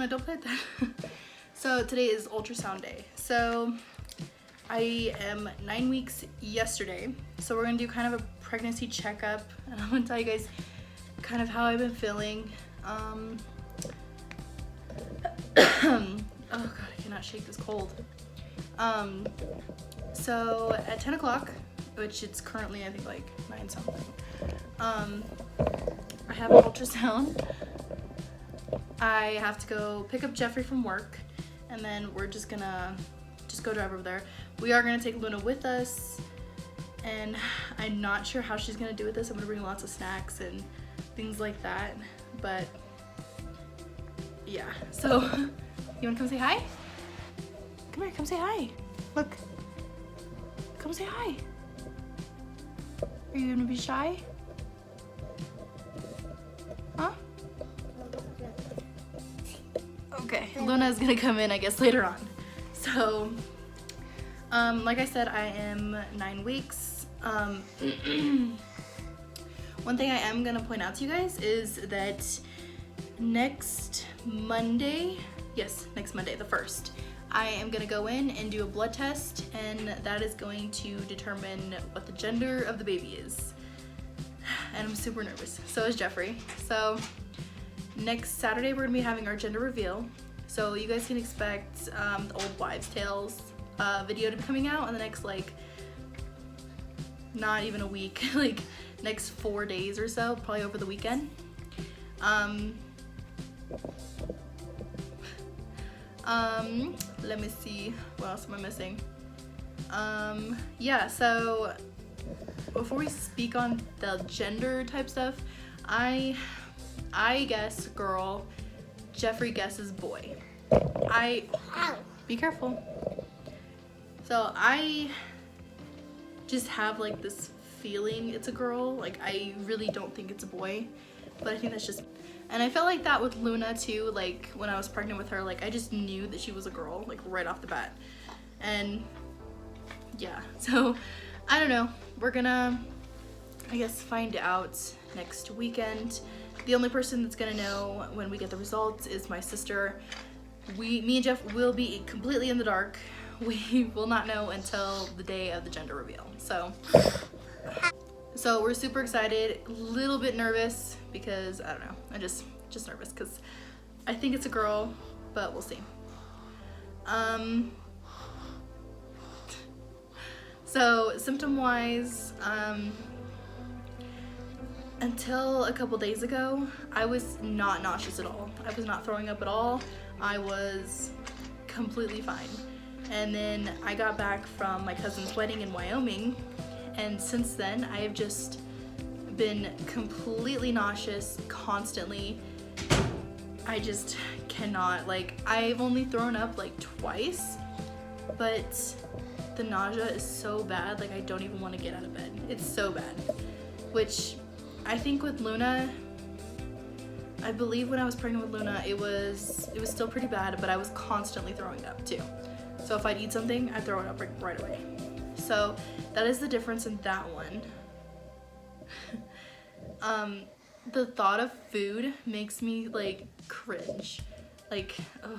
Luna, don't play with that. So today is ultrasound day. So I am 9 weeks yesterday. So we're gonna do kind of a pregnancy checkup, and I'm gonna tell you guys kind of how I've been feeling. Oh God, I cannot shake this cold. So at 10 o'clock, which it's currently I think like 9 something, I have an ultrasound. I have to go pick up Jeffrey from work, and then we're just gonna go drive over there. We are gonna take Luna with us, and I'm not sure how she's gonna do with this. I'm gonna bring lots of snacks and things like that, but yeah. So you wanna come say hi? Come here, come say hi. Look, come say hi. Are you gonna be shy? Huh? Okay, Luna's gonna come in, I guess, later on. So, like I said, I am 9 weeks. One thing I am gonna point out to you guys is that next Monday, yes, next Monday, the 1st, I am gonna go in and do a blood test, and that is going to determine what the gender of the baby is. And I'm super nervous. So is Jeffrey. So next Saturday we're gonna be having our gender reveal. So you guys can expect the old wives' tales video to be coming out in the next, like, not even a week, like next 4 days or so, probably over the weekend. Let me see, what else am I missing? Yeah, so before we speak on the gender type stuff, I guess girl, Jeffrey guesses boy. Be careful. So I just have like this feeling it's a girl. Like, I really don't think it's a boy, but I think that's just, and I felt like that with Luna too. Like, when I was pregnant with her, like, I just knew that she was a girl, like, right off the bat. And yeah, so I don't know, we're gonna, I guess, find out next weekend. The only person that's gonna know when we get the results is my sister. Me and Jeff will be completely in the dark. We will not know until the day of the gender reveal. So we're super excited, a little bit nervous because, I don't know, I just nervous because I think it's a girl, but we'll see. So symptom-wise, until a couple days ago, I was not nauseous at all. I was not throwing up at all. I was completely fine. And then I got back from my cousin's wedding in Wyoming, and since then I have just been completely nauseous constantly. I just cannot, like, I've only thrown up like twice, but the nausea is so bad, like, I don't even want to get out of bed. It's so bad. Which I think with Luna, I believe when I was pregnant with Luna, it was still pretty bad, but I was constantly throwing up too. So if I'd eat something, I'd throw it up right away. So that is the difference in that one. The thought of food makes me, like, cringe. Like, ugh.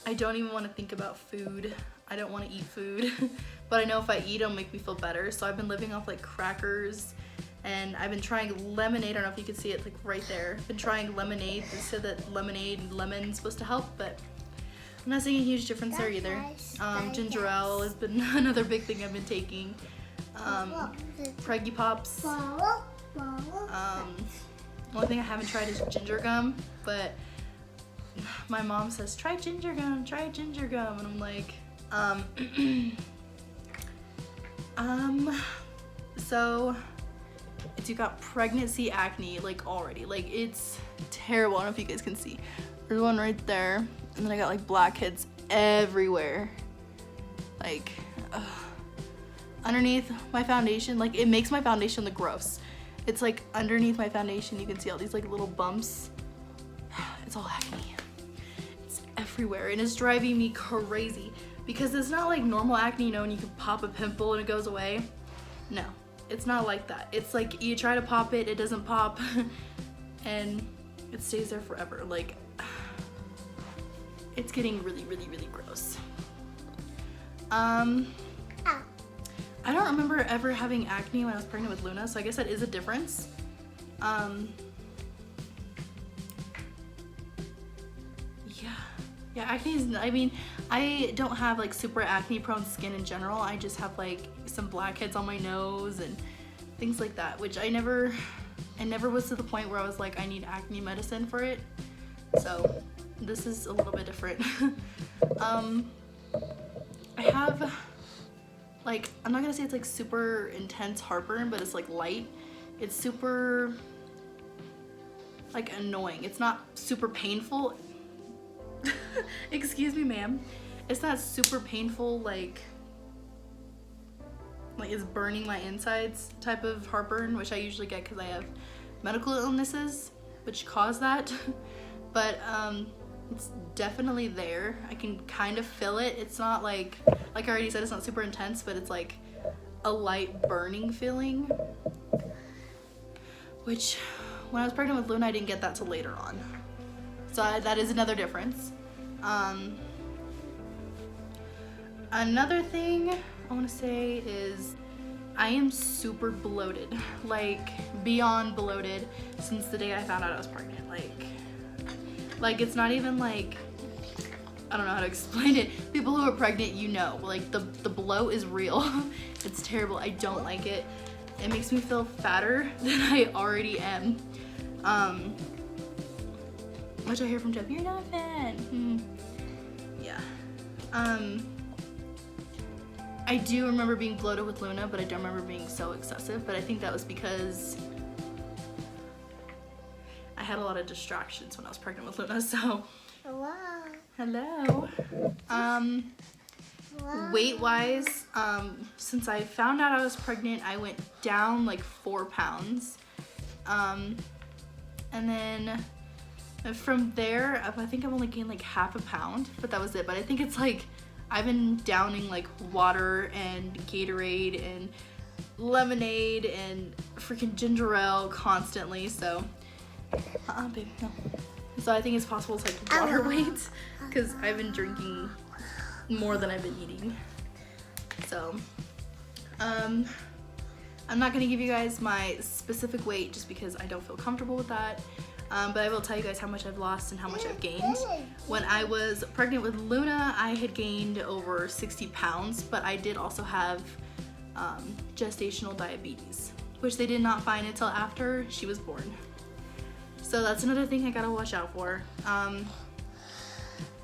I don't even want to think about food. I don't want to eat food. But I know if I eat, it'll make me feel better. So I've been living off, like, crackers. And I've been trying lemonade. I don't know if you can see it, like, right there. I've been trying lemonade. They said that lemonade and lemon's supposed to help, but I'm not seeing a huge difference there either. Ginger ale has been another big thing I've been taking. Preggy Pops. Only thing I haven't tried is ginger gum, but my mom says, try ginger gum, and I'm like, so you got pregnancy acne, like, already, like, it's terrible. I don't know if you guys can see. There's one right there, and then I got, like, blackheads everywhere, like, underneath my foundation. Like, it makes my foundation look gross. It's like underneath my foundation, you can see all these, like, little bumps. It's all acne. It's everywhere, and it's driving me crazy because it's not like normal acne, you know, and you can pop a pimple and it goes away. No, it's not like that. It's like you try to pop it, it doesn't pop, and it stays there forever. Like, it's getting really, really, really gross. I don't remember ever having acne when I was pregnant with Luna, so I guess that is a difference. Yeah, acne is, I mean, I don't have like super acne prone skin in general. I just have like some blackheads on my nose and things like that, which I never was to the point where I was like, I need acne medicine for it. So this is a little bit different. I have like, I'm not gonna say it's like super intense heartburn, but it's like light. It's super like annoying. It's not super painful. Excuse me, ma'am. It's not super painful, like it's burning my insides type of heartburn, which I usually get because I have medical illnesses which cause that. But it's definitely there. I can kind of feel it. It's not like I already said, it's not super intense, but it's like a light burning feeling, which when I was pregnant with Luna, I didn't get that till later on. So that is another difference. Another thing I want to say is I am super bloated, like beyond bloated since the day I found out I was pregnant. Like it's not even like, I don't know how to explain it. People who are pregnant, you know, like the bloat is real. It's terrible. I don't like it. It makes me feel fatter than I already am. Which I hear from Jeff, you're not a fan. Yeah. I do remember being bloated with Luna, but I don't remember being so excessive. But I think that was because I had a lot of distractions when I was pregnant with Luna, so. Hello. Hello. Weight-wise, since I found out I was pregnant, I went down like 4 pounds. And then from there, I think I've only gained like half a pound, but that was it. But I think it's like, I've been downing like water and Gatorade and lemonade and freaking ginger ale constantly, so. Babe, no. So I think it's possible it's like water weight, because I've been drinking more than I've been eating. So, I'm not gonna give you guys my specific weight just because I don't feel comfortable with that. But I will tell you guys how much I've lost and how much I've gained. When I was pregnant with Luna, I had gained over 60 pounds, but I did also have gestational diabetes, which they did not find until after she was born. So that's another thing I gotta watch out for.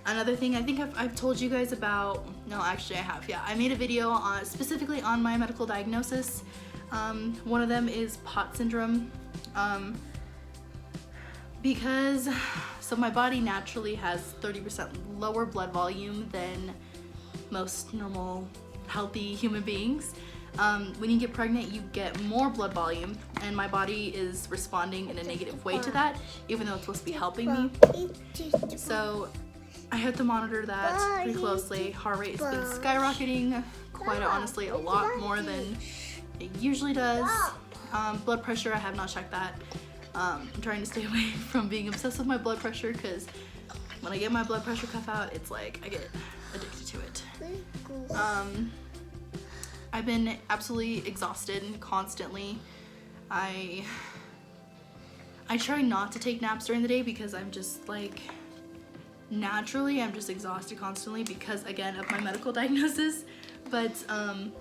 Another thing I think I've told you guys about, no, actually I have, yeah. I made a video specifically on my medical diagnosis. One of them is POTS syndrome. Because, so my body naturally has 30% lower blood volume than most normal, healthy human beings. When you get pregnant, you get more blood volume, and my body is responding in a negative way to that, even though it's supposed to be helping me. So I have to monitor that pretty closely. Heart rate has been skyrocketing, quite honestly, a lot more than it usually does. Blood pressure, I have not checked that. I'm trying to stay away from being obsessed with my blood pressure, because when I get my blood pressure cuff out, it's like I get addicted to it. I've been absolutely exhausted constantly. I try not to take naps during the day because I'm just like, naturally I'm just exhausted constantly because, again, of my medical diagnosis. But I'm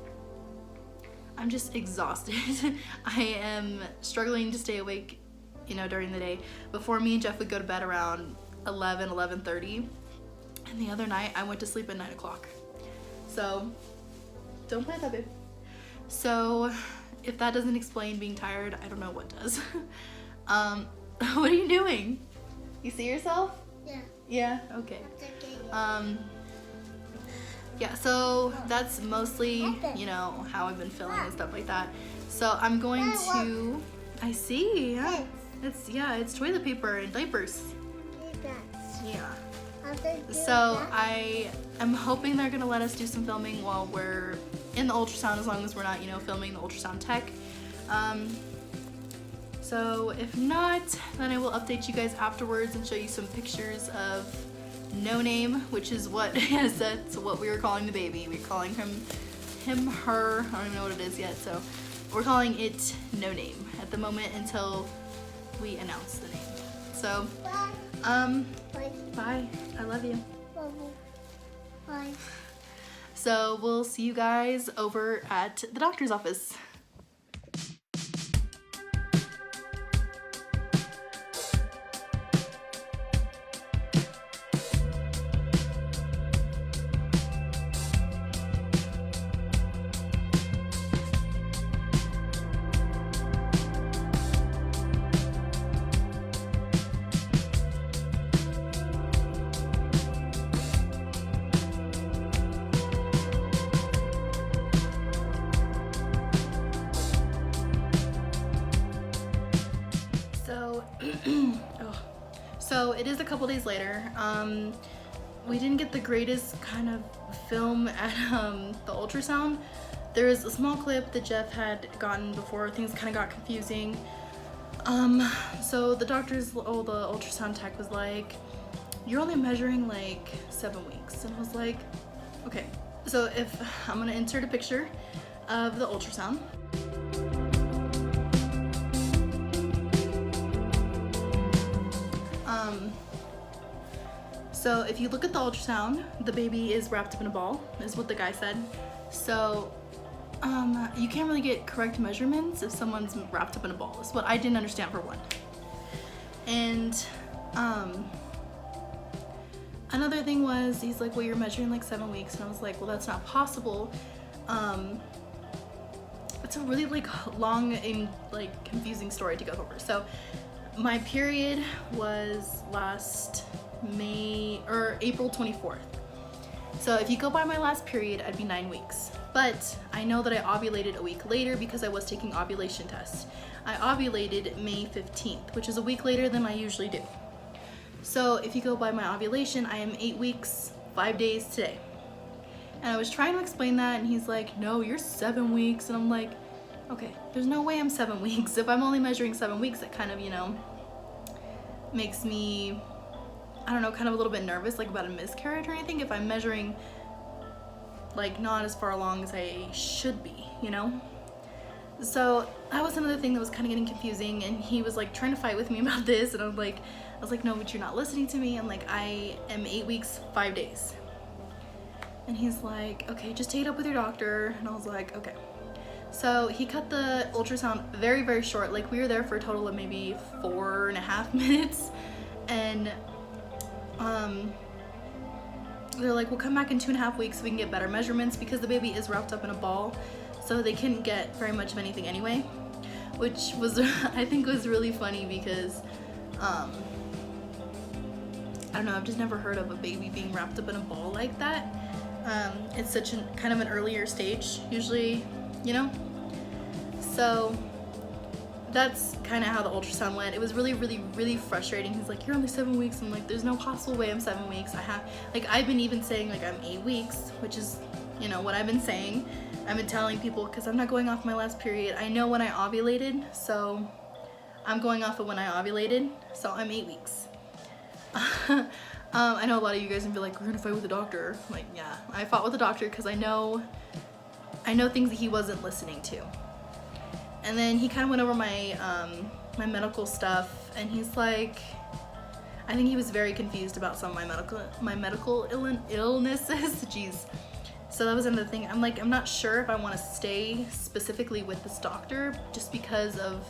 just exhausted. I am struggling to stay awake, you know, during the day. Before, me and Jeff would go to bed around 11:30, and the other night I went to sleep at 9 o'clock. So don't play with that, babe. So if that doesn't explain being tired, I don't know what does. What are you doing? You see yourself? Yeah. Yeah, okay. Yeah, so that's mostly, you know, how I've been feeling and stuff like that. So I'm going to, I see, yeah. It's toilet paper and diapers. Yeah. So I am hoping they're gonna let us do some filming while we're in the ultrasound, as long as we're not, you know, filming the ultrasound tech. So if not, then I will update you guys afterwards and show you some pictures of No Name, which is what that's what we were calling the baby. We're calling him, her. I don't even know what it is yet. So we're calling it No Name at the moment until we announce the name. So, bye. I love you. Bye. So we'll see you guys over at the doctor's office. So it is a couple days later. We didn't get the greatest kind of film at the ultrasound. There was a small clip that Jeff had gotten before things kind of got confusing. So the doctor's, the ultrasound tech was like, you're only measuring like 7 weeks. And I was like, okay. So if I'm gonna insert a picture of the ultrasound. So if you look at the ultrasound, the baby is wrapped up in a ball, is what the guy said. So you can't really get correct measurements if someone's wrapped up in a ball. That's what I didn't understand for one. And another thing was, he's like, well, you're measuring like 7 weeks. And I was like, well, that's not possible. It's a really like long and like confusing story to go over. So my period was last April 24th. So if you go by my last period, I'd be 9 weeks. But I know that I ovulated a week later because I was taking ovulation tests. I ovulated May 15th, which is a week later than I usually do. So if you go by my ovulation, I am 8 weeks, 5 days today. And I was trying to explain that, and he's like, no, you're 7 weeks. And I'm like, okay, there's no way I'm 7 weeks. If I'm only measuring 7 weeks, that kind of, you know, makes me, I don't know, kind of a little bit nervous, like about a miscarriage or anything, if I'm measuring like not as far along as I should be, you know? So that was another thing that was kind of getting confusing, and he was like trying to fight with me about this, and I was like, no, but you're not listening to me. I'm like, I am 8 weeks, 5 days. And he's like, okay, just take it up with your doctor. And I was like, okay. So he cut the ultrasound very, very short. Like we were there for a total of maybe 4.5 minutes. And they're like, we'll come back in 2.5 weeks so we can get better measurements, because the baby is wrapped up in a ball. So they couldn't get very much of anything anyway, which was, I think was really funny because, I don't know, I've just never heard of a baby being wrapped up in a ball like that. It's such a kind of an earlier stage usually, you know? So that's kind of how the ultrasound went. It was really, really, really frustrating. He's like, you're only 7 weeks. I'm like, there's no possible way I'm 7 weeks. I've been even saying like I'm 8 weeks, which is, you know, what I've been saying. I've been telling people, because I'm not going off my last period. I know when I ovulated, so I'm going off of when I ovulated, so I'm 8 weeks. I know a lot of you guys can be like, we're gonna fight with the doctor. I'm like, yeah, I fought with the doctor because I know things that he wasn't listening to. And then he kind of went over my my medical stuff, and he's like, I think he was very confused about some of my medical illnesses. Jeez. So that was another thing. I'm like, I'm not sure if I want to stay specifically with this doctor, just because of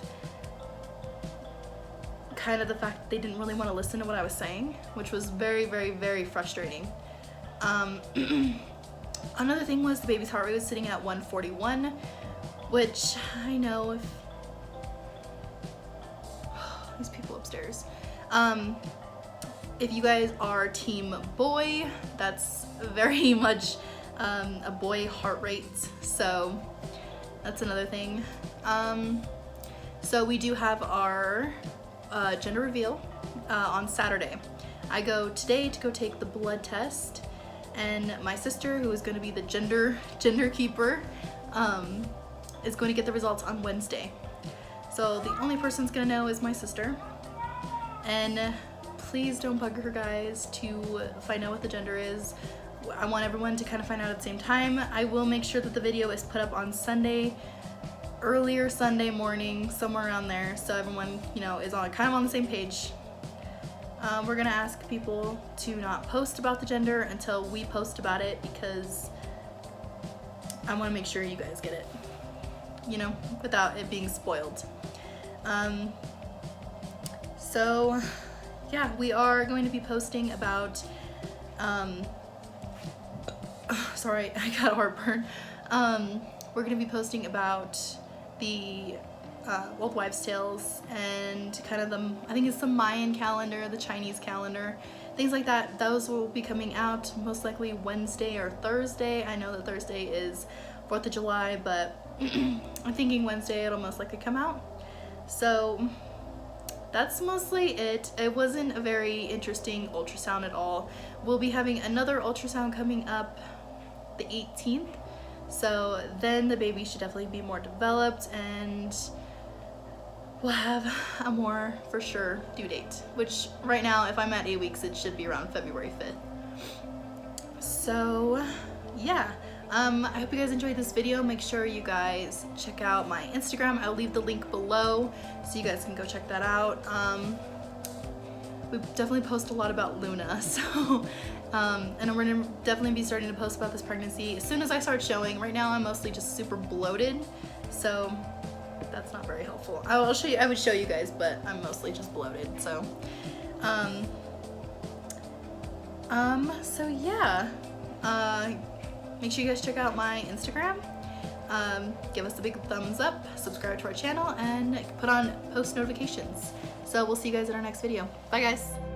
kind of the fact that they didn't really want to listen to what I was saying, which was very, very, very frustrating. Another thing was the baby's heart rate was sitting at 141, which I know if these people upstairs, if you guys are team boy, that's very much a boy heart rate, so that's another thing. So we do have our gender reveal on Saturday. I go today to go take the blood test, and my sister, who is going to be the gender keeper, is going to get the results on Wednesday. So the only person that's going to know is my sister. And please don't bug her, guys, to find out what the gender is. I want everyone to kind of find out at the same time. I will make sure that the video is put up on Sunday, earlier Sunday morning, somewhere around there, so everyone, you know, is on kind of on the same page. We're gonna ask people to not post about the gender until we post about it, because I want to make sure you guys get it, you know, without it being spoiled. So yeah, we are going to be posting about, sorry, I got a heartburn. We're going to be posting about the Old Wives' Tales and kind of the, I think it's the Mayan calendar, the Chinese calendar, things like that. Those will be coming out most likely Wednesday or Thursday. I know that Thursday is 4th of July, but I'm thinking Wednesday it'll most likely come out. So that's mostly it. It wasn't a very interesting ultrasound at all. We'll be having another ultrasound coming up the 18th. So then the baby should definitely be more developed, and we'll have a more for sure due date, which right now, if I'm at 8 weeks, it should be around February 5th. So yeah, I hope you guys enjoyed this video. Make sure you guys check out my Instagram. I'll leave the link below so you guys can go check that out. We definitely post a lot about Luna, so and we're gonna definitely be starting to post about this pregnancy as soon as I start showing. Right now I'm mostly just super bloated, so that's not very helpful. I will show you, I would show you guys, but I'm mostly just bloated. So so yeah, make sure you guys check out my Instagram. Give us a big thumbs up, subscribe to our channel, and put on post notifications. So we'll see you guys in our next video. Bye guys.